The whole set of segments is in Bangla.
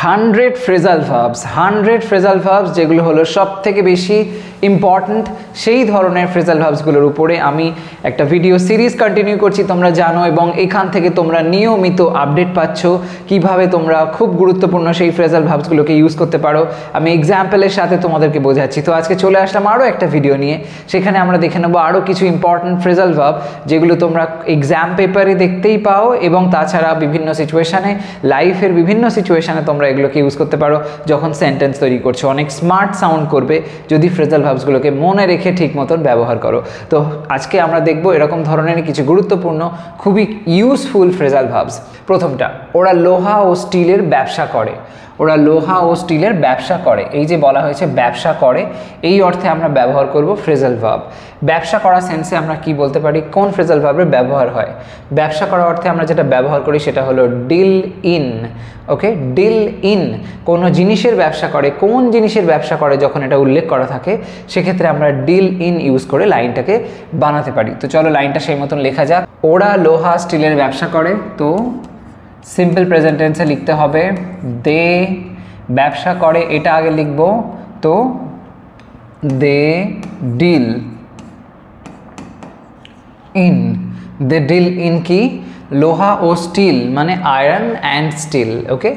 100 ফ্রেজাল ভার্বস যেগুলো হলো সবথেকে বেশি ইম্পর্ট্যান্ট সেই ধরনের ফ্রেজাল ভার্বসগুলোর উপরে আমি একটা ভিডিও সিরিজ কন্টিনিউ করছি, তোমরা জানো, এবং এখান থেকে তোমরা নিয়মিত আপডেট পাচ্ছ কিভাবে তোমরা খুব গুরুত্বপূর্ণ সেই ফ্রেজাল ভার্বসগুলোকে ইউজ করতে পারো। আমি এক্সাম্পলের সাথে তোমাদেরকে বোঝাচ্ছি। তো আজকে চলে আসলাম আরও একটা ভিডিও নিয়ে, সেখানে আমরা দেখে নেবো আরও কিছু ইম্পর্ট্যান্ট ফ্রেজাল ভার্ব যেগুলো তোমরা এক্সাম পেপারে দেখতেই পাও, এবং তাছাড়া বিভিন্ন সিচুয়েশানে, লাইফের বিভিন্ন সিচুয়েশানে তোমরা এগুলোকে ইউজ করতে পারো যখন সেন্টেন্স তৈরি করছো। অনেক স্মার্ট সাউন্ড করবে যদি ফ্রেজাল ভার্বসগুলোকে মনে রেখে ঠিক মতন ব্যবহার করো। তো আজকে আমরা দেখব এরকম ধরনের কিছু গুরুত্বপূর্ণ খুবই ইউজফুল ফ্রেজাল ভার্বস। প্রথমটা, ওরা লোহা ও স্টিলের ব্যবসা করে। ওরা লোহা ও স্টিলের ব্যবসা করে, এই যে বলা হয়েছে ব্যবসা করে, এই অর্থে আমরা ব্যবহার করব ফ্রেজাল ভার্ব। ব্যবসা করা সেন্সে আমরা কি বলতে পারি, কোন ফ্রেজাল ভার্বের ব্যবহার হয়? ব্যবসা করা অর্থে আমরা যেটা ব্যবহার করি সেটা হলো deal in. Okay, deal in, কোনো জিনিসের ব্যবসা করে, কোন জিনিসের ব্যবসা করে যখন এটা উল্লেখ করা থাকে সেক্ষেত্রে আমরা ডিল ইন ইউজ করে লাইনটাকে বানাতে পারি। তো চলো লাইনটা সেই মতন লেখা যাক। ওরা লোহা স্টিলের ব্যবসা করে, তো সিম্পল প্রেজেন্ট টেন্সে লিখতে হবে দে। ব্যবসা করে এটা আগে লিখব, তো they deal in. They deal in কি? লোহা ও স্টিল মানে iron and steel. Okay,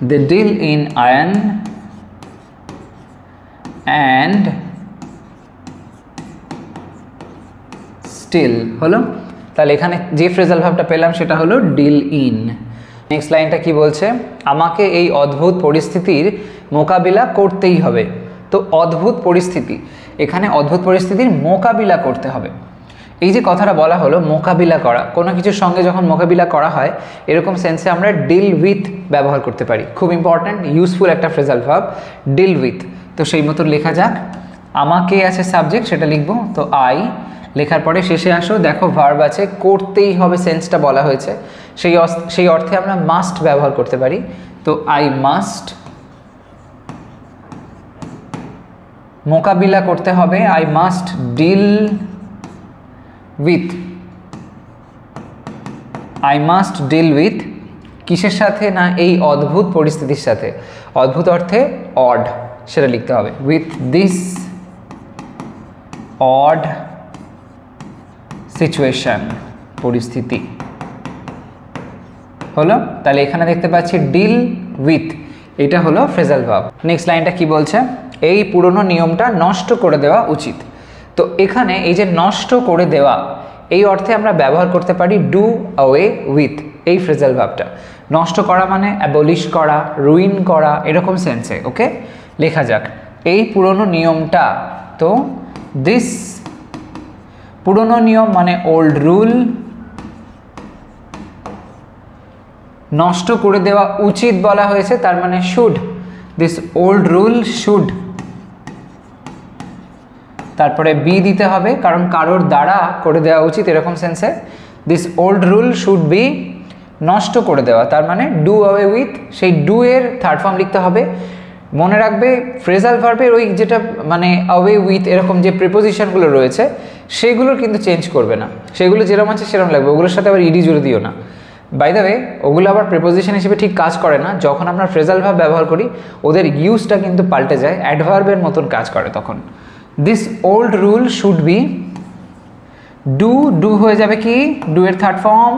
they deal in iron and steel হলো। তাহলে এখানে যে ফ্রেজাল ভার্বটা পেলাম সেটা হলো ডিল ইন। নেক্সট লাইনটা কি বলছে? আমাকে এই অদ্ভুত পরিস্থিতির মোকাবিলা করতেই হবে। তো অদ্ভুত পরিস্থিতি, এখানে অদ্ভুত পরিস্থিতির মোকাবিলা করতে হবে। এই যে কথাটা বলা হলো মোকাবিলা করা, কোনো কিছুর সঙ্গে যখন মোকাবিলা করা হয় এরকম সেন্সে আমরা ডিল উইথ ব্যবহার করতে পারি। খুব ইম্পর্ট্যান্ট ইউজফুল একটা ফ্রেজাল ভার্ব, ডিল উইথ। তো সেই মতো লেখা যাক। আমাকে আছে সাবজেক্ট, সেটা লিখবো, তো আই। লেখার পরে শেষে আসো, দেখো ভার্ব আছে, করতেই হবে সেন্সটা বলা হয়েছে, সেই অর্থে আমরা মাস্ট ব্যবহার করতে পারি। তো আই মাস্ট। মোকাবিলা করতে হবে, I must deal with. I must deal with কিসের সাথে? না এই অদ্ভুত পরিস্থিতির সাথে। অদ্ভুত অর্থে অড, সেটা লিখতে হবে, উইথ দিস অড সিচুয়েশন, পরিস্থিতি হলো। তাহলে এখানে দেখতে পাচ্ছি ডিল উইথ, এটা হলো ফ্রেজাল ভার্ব। নেক্সট লাইনটা কি বলছে? এই পুরনো নিয়মটা নষ্ট করে দেওয়া উচিত। তো এখানে এই যে নষ্ট করে দেওয়া, এই অর্থে আমরা ব্যবহার করতে পারি ডু অ্যাওয়ে উইথ এই ফ্রেজাল ভার্বটা। নষ্ট করা মানে অ্যাবলিশ করা, রুইন করা, এরকম সেন্সে। ওকে, লেখা যাক এই পুরনো নিয়মটা। তো দিস, পুরনো নিয়ম মানে ওল্ড রুল, নষ্ট করে দেওয়া উচিত বলা হয়েছে, তার মানে should. This old rule should, তারপরে বি দিতে হবে কারণ কারোর দ্বারা করে দেওয়া উচিত, এরকম সেন্সে। This old rule should be, নষ্ট করে দেওয়া তার মানে ডু অ্যাওয়ে উইথ, সেই ডু এর থার্ড ফর্ম লিখতে হবে। মনে রাখবে ফ্রেজাল ভার্বের ওই যেটা মানে অ্যাওয়ে উইথ এরকম যে প্রিপোজিশনগুলো রয়েছে সেগুলোর কিন্তু চেঞ্জ করবে না, সেগুলো যেরকম আছে সেরকম লাগবে, ওগুলোর সাথে আবার ইডি জুড়ে দিও না। বাই দ্য ওয়ে ওগুলো আবার প্রিপোজিশন হিসেবে ঠিক কাজ করে না, যখন আমরা ফ্রেজাল ভার্ব ব্যবহার করি ওদের ইউজটা কিন্তু পাল্টে যায়, অ্যাডভার্বের মতন কাজ করে তখন। This old rule should B, do, do হয়ে যাবে কি ডু এর third form,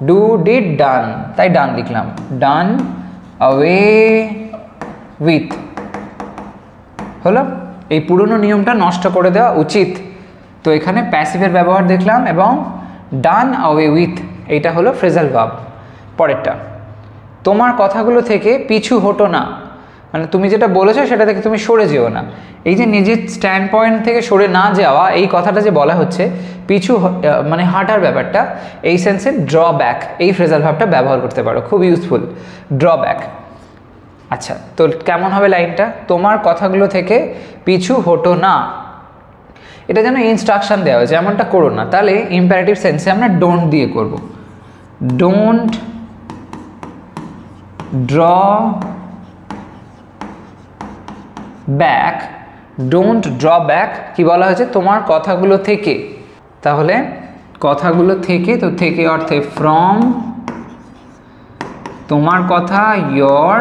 do did done, তাই ডান লিখলাম, ডান অ্যাওয়ে উইথ হলো। এই পুরনো নিয়মটা নষ্ট করে দেওয়া উচিত। তো এখানে প্যাসিভের ব্যবহার দেখলাম এবং ডান অ্যাওয়ে উইথ, এইটা হলো ফ্রেজাল ভার্ব। পরেরটা, তোমার কথাগুলো থেকে পিছু হটো না, মানে তুমি যেটা বলেছো সেটা থেকে তুমি সরে যেও না। এই যে নিজের স্ট্যান্ড পয়েন্ট থেকে সরে না যাওয়া, এই কথাটা যে বলা হচ্ছে পিছু মানে হাঁটার ব্যাপারটা, এই সেন্সে ড্রব্যাক এই ফ্রেজাল ভার্বটা ব্যবহার করতে পারো, খুব ইউজফুল, ড্রব্যাক। আচ্ছা, তো কেমন হবে লাইনটা? তোমার কথাগুলো থেকে পিছু হটো না, এটা যেন ইনস্ট্রাকশন দেওয়া হয়েছে এমনটা করো না, তাহলে ইম্পারেটিভ সেন্সে আমরা ডোন্ট দিয়ে করব। Don't draw back, don't draw back কি বলা হয়েছে? তোমার কথাগুলো থেকে, তাহলে কথাগুলো থেকে, তো থেকে অর্থে ফ্রম, তোমার কথা your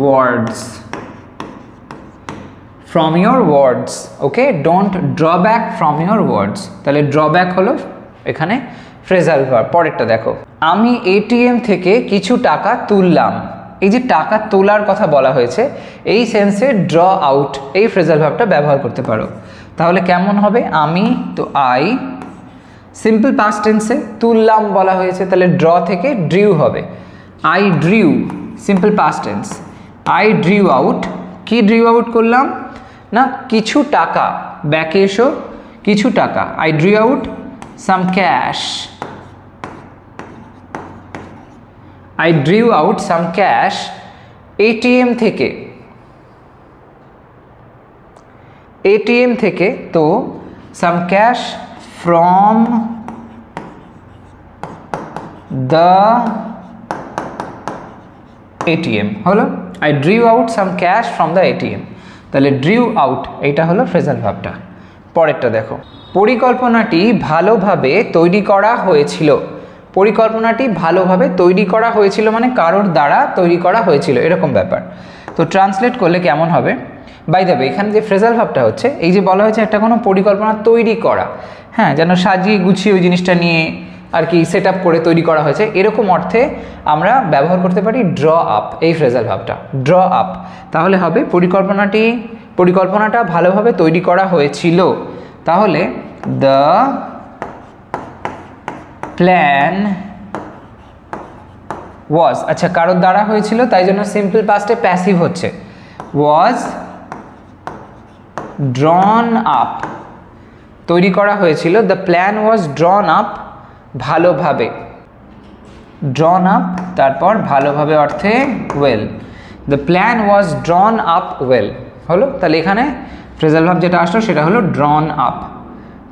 words, from your words, okay, don't draw back from your words। তাহলে draw back হলো এখানে phrasal verb। পরেরটা দেখো, আমি এটিএম থেকে কিছু টাকা তুললাম। এই যে টাকা তোলার কথা বলা হয়েছে, এই সেন্সে draw out এই phrasal verbটা ব্যবহার করতে পারো। তাহলে কেমন হবে? আমি, তো আই, সিম্পল পাস্ট টেন্সে তুললাম বলা হয়েছে, তাহলে draw থেকে drew হবে। I drew, simple past tense. I drew out, কি drew out করলাম না, কিছু টাকা। ব্যাকে এসো, কিছু টাকা। I drew out some cash, I drew out some cash ATM থেকে, ATM থেকে, তো some cash from the ATM হলো I drew out some cash from the ATM। তাহলে drew out এইটা হলো phrasal ভাবটা। পরেরটা দেখো, পরিকল্পনাটি ভালোভাবে তৈরি করা হয়েছিল। পরিকল্পনাটি ভালোভাবে তৈরি করা হয়েছিল মানে কারোর দ্বারা তৈরি করা হয়েছিল, এরকম ব্যাপার। তো ট্রান্সলেট করলে কেমন হবে? বাই দ্য ওয়ে, এখানে যে ফ্রেজাল ভাবটা হচ্ছে, এই যে বলা হয়েছে একটা কোনো পরিকল্পনা তৈরি করা, হ্যাঁ, যেন সাজিয়ে গুছিয়ে ওই জিনিসটা নিয়ে আর কি সেট আপ করে তৈরি করা হয়েছে, এরকম অর্থে আমরা ব্যবহার করতে পারি ড্র আপ এই ফ্রেজাল ভাবটা, ড্র আপ। তাহলে হবে পরিকল্পনাটা ভালোভাবে তৈরি করা হয়েছিল। তাহলে দ্য প্ল্যান ওয়াজ, আচ্ছা কারোর দ্বারা হয়েছিল তাই জন্য সিম্পল পাস্টে প্যাসিভ হচ্ছে, ওয়াজ ড্রন আপ, তৈরি করা হয়েছিল। দ্য প্ল্যান ওয়াজ ড্রন আপ ভালোভাবে, ড্রন আপ তারপর ভালোভাবে অর্থে well, the plan was ড্রন up well হলো। তাহলে এখানে ফ্রেজাল ভাব যেটা আসলো সেটা হলো ড্রন আপ।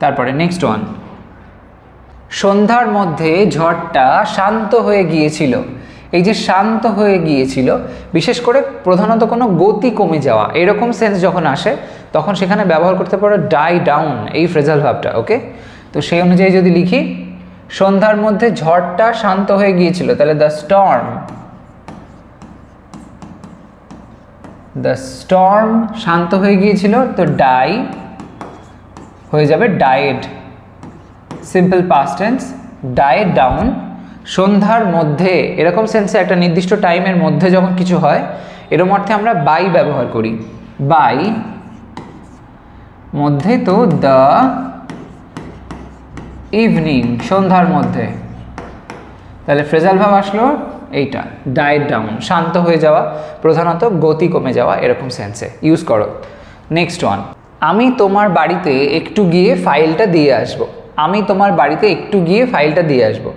তারপরে নেক্সট ওয়ান, সন্ধ্যার মধ্যে ঝড়টা শান্ত হয়ে গিয়েছিল। এই যে শান্ত হয়ে গিয়েছিল, বিশেষ করে প্রধানত কোনো গতি কমে যাওয়া এরকম সেন্স যখন আসে তখন সেখানে ব্যবহার করতে পারো ডাই ডাউন এই ফ্রেজাল ভাবটা, ওকে। তো সেই অনুযায়ী যদি লিখি, সন্ধ্যার মধ্যে ঝড়টা শান্ত হয়ে গিয়েছিল, তাহলে দ্য স্টর্ম শান্ত হয়ে গিয়েছিল, তো ডাই হয়ে যাবে died, simple past tense, died down. সন্ধ্যার মধ্যে এরকম সেন্সে একটা নির্দিষ্ট টাইমের মধ্যে যখন কিছু হয় এরকম অর্থে আমরা বাই ব্যবহার করি, বাই মধ্যে, তো দ্য ইভিনিং সন্ধ্যার মধ্যে, তাহলে ফ্রেজাল ভাব আসলো এইটা ডায়েড ডাউন, শান্ত হয়ে যাওয়া, প্রধানত গতি কমে যাওয়া এরকম সেন্সে ইউজ করো। নেক্সট ওয়ান, আমি তোমার বাড়িতে একটু গিয়ে ফাইলটা দিয়ে আসবো। আমি তোমার বাড়িতে একটু গিয়ে ফাইলটা দিয়ে আসবো।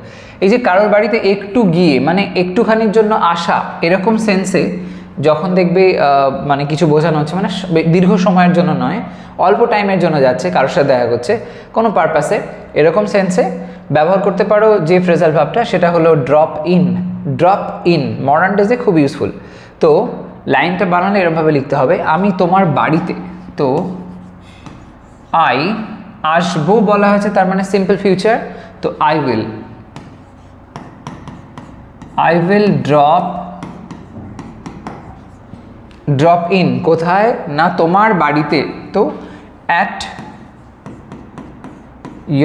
এই যে কারোর বাড়িতে একটু গিয়ে মানে একটুখানির জন্য আসা এরকম সেন্সে যখন দেখবে মানে কিছু বোঝানো হচ্ছে, মানে দীর্ঘ সময়ের জন্য নয়, অল্প টাইমের জন্য যাচ্ছে, কারোর সাথে দেখা করছে কোনো পারপাসে, এরকম সেন্সে ব্যবহার করতে পারো যে ফ্রেজাল ভাবটা সেটা হলো drop in. Drop in modern ডেজে খুব ইউজফুল। তো লাইনটা বানালে এরকমভাবে লিখতে হবে, আমি তোমার বাড়িতে, তো আই আসবো বলা হয়েছে তার মানে সিম্পল ফিউচার, তো আই উইল ড্রপ ইন কোথায় না তোমার বাড়িতে, তো at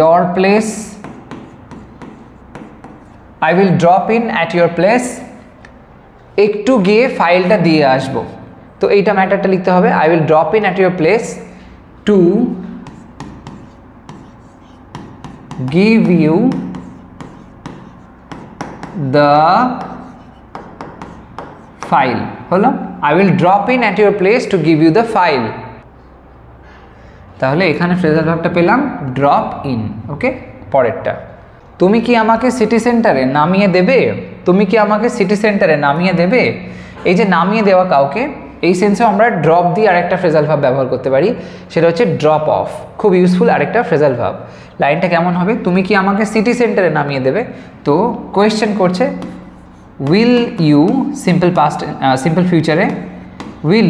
your place, I will drop in at your place, একটু গিয়ে ফাইলটা দিয়ে আসবো। তো এইটা ম্যাটারটা লিখতে হবে, I will drop in at your place to give you the file হলো, I will drop in at your place to give you the file। তাহলে এখানে ফ্রেজাল ভাবটা পেলাম ড্রপ ইন, ওকে। পরেরটা, তুমি কি আমাকে সিটি সেন্টারে নামিয়ে দেবে? তুমি কি আমাকে সিটি সেন্টারে নামিয়ে দেবে? এই যে নামিয়ে দেওয়া কাউকে, এই সেন্সেও আমরা ড্রপ দিয়ে আরেকটা ফ্রেজাল ভাব ব্যবহার করতে পারি, সেটা হচ্ছে ড্রপ অফ, খুব ইউজফুল আরেকটা ফ্রেজাল ভাব। লাইনটা কেমন হবে, তুমি কি আমাকে সিটি সেন্টারে নামিয়ে দেবে? তো কোয়েশ্চেন করছে, will you, simple past simple ফিউচারে will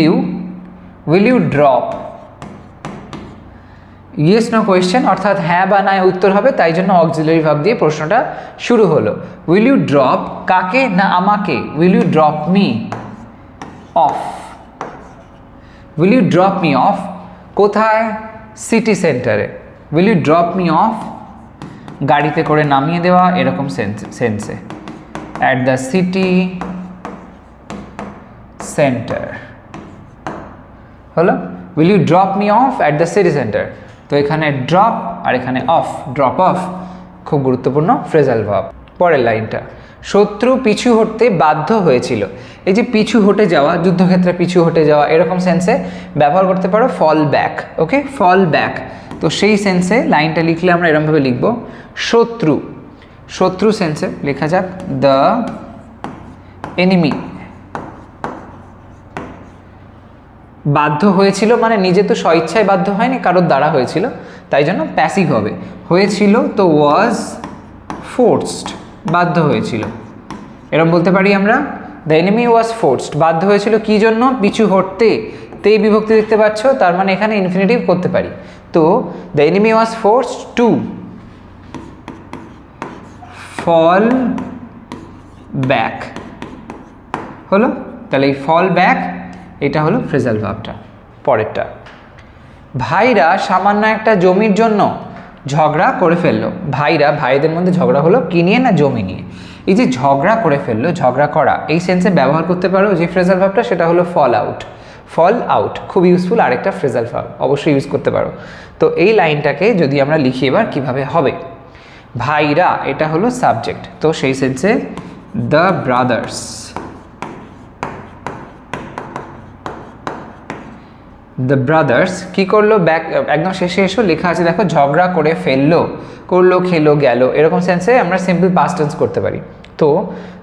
you drop, yes no question, অর্থাৎ হ্যাঁ বা না উত্তর হবে, তাই জন্য অক্সিলারি ভাব দিয়ে প্রশ্নটা শুরু হলো। উইল ইউ ড্রপ কাকে না আমাকে, will you drop me, off. Will you drop me off, কোথায়? সিটি সেন্টারে। Will you drop me off, গাড়িতে করে নামিয়ে দেওয়া, এরকম সেন্সে। অ্যাট দ্য সিটি সেন্টার হলো। Will you drop me off at the city centre. তো এখানে ড্রপ আর এখানে অফ, ড্রপ অফ, খুব গুরুত্বপূর্ণ ফ্রেজাল ভার্ব। পরের লাইনটা, শত্রু পিছু হটতে বাধ্য হয়েছিল। এই যে পিছু হটে যাওয়া, যুদ্ধক্ষেত্রে পিছু হটে যাওয়া, এরকম সেন্সে ব্যবহার করতে পারো ফল ব্যাক। ওকে, ফল ব্যাক। তো সেই সেন্সে লাইনটা লিখলে আমরা এরকমভাবে লিখব, শত্রু, শত্রু সেন্সে লেখা যাক দ্য এনিমি। বাধ্য হয়েছিল মানে নিজে তো স্বইচ্ছায় বাধ্য হয়নি, কারোর দ্বারা হয়েছিল, তাই জন্য প্যাসিভ হবে। হয়েছিল তো ওয়াজ ফোর্সড, বাধ্য হয়েছিল, এরকম বলতে পারি আমরা। দ্য এনিমি ওয়াজ ফোর্সড, বাধ্য হয়েছিল কি জন্য? পিছু হটতে। তেই বিভক্তি দেখতে পাচ্ছ, তার মানে এখানে ইনফিনিটিভ করতে পারি। তো the enemy was forced to fall back হলো। তাহলে এই ফল ব্যাক এটা হলো ফ্রেজাল ভার্বটা। পরেরটা, ভাইরা সামান্য একটা জমির জন্য ঝগড়া করে ফেললো। ভাইরা, ভাইদের মধ্যে ঝগড়া হলো কি নিয়ে? না জমি নিয়ে। এই যে ঝগড়া করে ফেললো, ঝগড়া করা, এই সেন্সে ব্যবহার করতে পারো যে ফ্রেজাল ভার্বটা, সেটা হলো ফল আউট। ফল আউট খুব ইউজফুল আরেকটা ফ্রেজাল ভার্ব, অবশ্যই ইউজ করতে পারো। তো এই লাইনটাকে যদি আমরা লিখি এবার কিভাবে হবে, ভাইরা এটা হলো সাবজেক্ট, তো সেই সেন্সে দ্য ব্রাদার্স। দ্য ব্রাদার্স কি করলো? ব্যাক একদম শেষে এসো, লেখা আছে দেখো, ঝগড়া করে ফেললো, করলো, খেলো, গেল, এরকম সেন্সে আমরা সিম্পল পাস্ট টেন্স করতে পারি। তো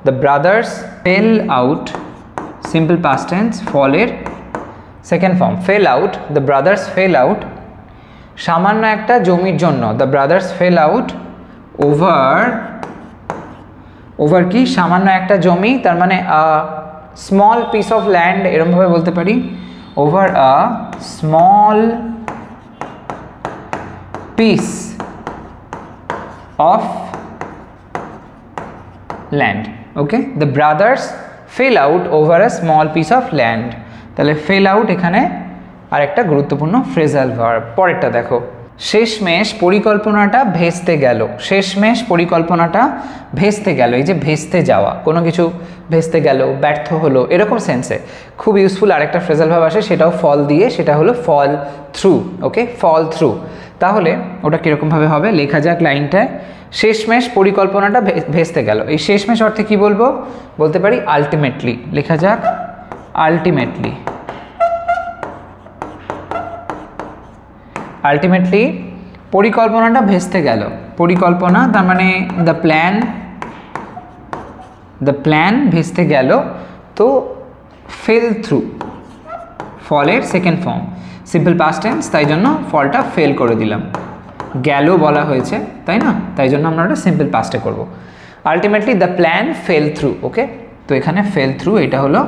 the brothers fell out, simple past tense, ফলের second form, fell out. The brothers fell out সামান্য একটা জমির জন্য। The brothers fell out over, over কি? সামান্য একটা জমি, তার মানে স্মল পিস অফ ল্যান্ড, এরকমভাবে বলতে পারি। Over a small piece of land. Okay, the brothers fell out over a small piece of land. তাহলে ফেল আউট এখানে আরেকটা গুরুত্বপূর্ণ ফ্রেজাল ভার্ব। পরেরটা দেখো, শেষমেশ পরিকল্পনাটা ভেস্তে গেল। শেষমেশ পরিকল্পনাটা ভেস্তে গেল, এই যে ভেস্তে যাওয়া, কোনো কিছু ভেস্তে গেল, ব্যর্থ হলো, এরকম সেন্সে খুব ইউজফুল আরেকটা ফ্রেজাল ভার্ব আসে, সেটাও ফল দিয়ে, সেটা হলো ফল থ্রু। ওকে, ফল থ্রু। তাহলে ওটা কীরকমভাবে হবে? লেখা যাক লাইনটায়, শেষমেশ পরিকল্পনাটা ভেস্তে গেল। এই শেষমেশ অর্থে কি বলবো? বলতে পারি আলটিমেটলি। লেখা যাক আলটিমেটলি। আলটিমেটলি পরিকল্পনাটা ভেস্তে গেল। পরিকল্পনা তার মানে দ্য প্ল্যান, দ্য প্ল্যান ভেস্তে গেল। তো ফেল থ্রু, ফলের second form, simple past tense, তাই জন্য ফলটা ফেল করে দিলাম। গেল বলা হয়েছে তাই না, তাই জন্য আমরা ওটা সিম্পল পাস্টে করব। Ultimately the plan fell through. Okay, তো এখানে ফেল থ্রু এটা হলো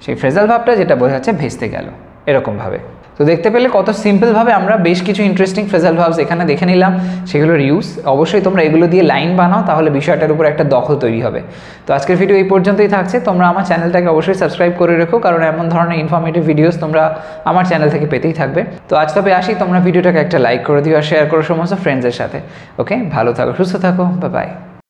সেই ফ্রেজাল ভাবটা যেটা বোঝাচ্ছে ভেস্তে গেল, এরকমভাবে। তো দেখতে পেলে কত সিম্পলভাবে আমরা বেশ কিছু ইন্টারেস্টিং ফ্রেজাল ভার্বস এখানে দেখে নিলাম, সেগুলোর ইউজ। অবশ্যই তোমরা এগুলো দিয়ে লাইন বানাও, তাহলে বিষয়টার উপর একটা দখল তৈরি হবে। তো আজকের ভিডিও এই পর্যন্তই থাকছে। তোমরা আমার চ্যানেলটাকে অবশ্যই সাবস্ক্রাইব করে রেখো, কারণ এমন ধরনের ইনফরমেটিভ ভিডিওস তোমরা আমার চ্যানেল থেকে পেতেই থাকবে। তো আজ তবে আসি, তোমরা ভিডিওটাকে একটা লাইক করে দিও আর শেয়ার করো সমস্ত ফ্রেন্ডসের সাথে। ওকে, ভালো থাকো, সুস্থ থাকো, বাই বাই।